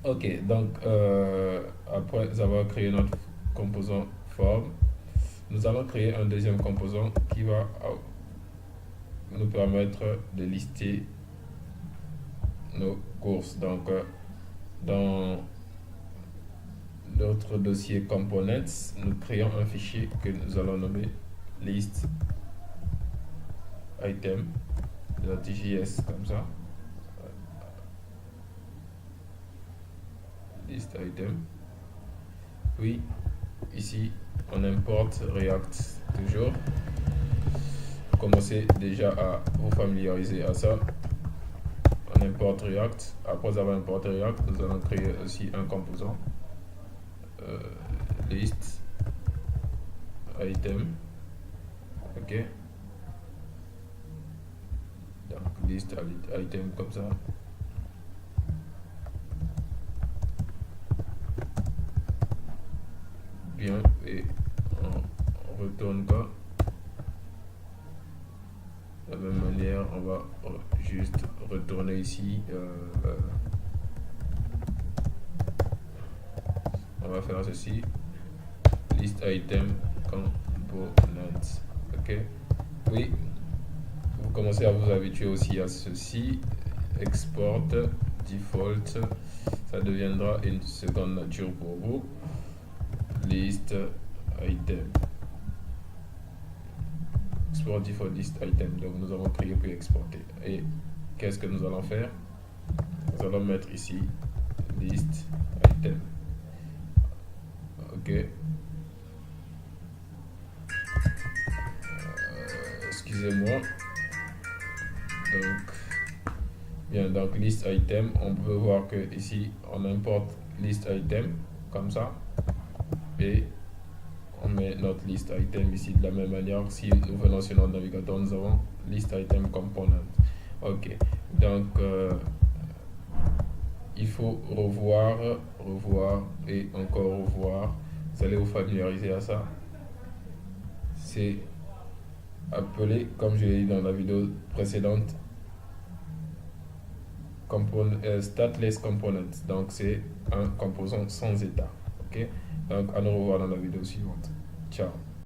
Ok, donc après avoir créé notre composant forme, nous allons créer un deuxième composant qui va nous permettre de lister nos courses. Donc dans notre dossier components, nous créons un fichier que nous allons nommer list item .js comme ça. List item. Puis ici on importe React toujours. Commencez déjà à vous familiariser à ça. On importe React. Après avoir importé React, nous allons créer aussi un composant list item. Ok, donc list item comme ça. Bien, et on retourne quoi. De la même manière, on va juste retourner ici. On va faire ceci. List item component. Ok. Oui. Vous commencez à vous habituer aussi à ceci. Export default. Ça deviendra une seconde nature pour vous. List item. Export default list item. Donc nous avons créé puis exporter. Et qu'est-ce que nous allons faire? Nous allons mettre ici list item. Ok. Excusez-moi. Donc, bien, donc list item, on peut voir que ici on importe list item comme ça et on met notre list item ici de la même manière. Si nous venons sur notre navigateur, nous avons list item component. Ok, donc il faut revoir et encore revoir. Vous allez vous familiariser à ça. C'est appelé, comme je l'ai dit dans la vidéo précédente, stateless component. Donc c'est un composant sans état. Ok, donc à nous revoir dans la vidéo suivante. Ciao.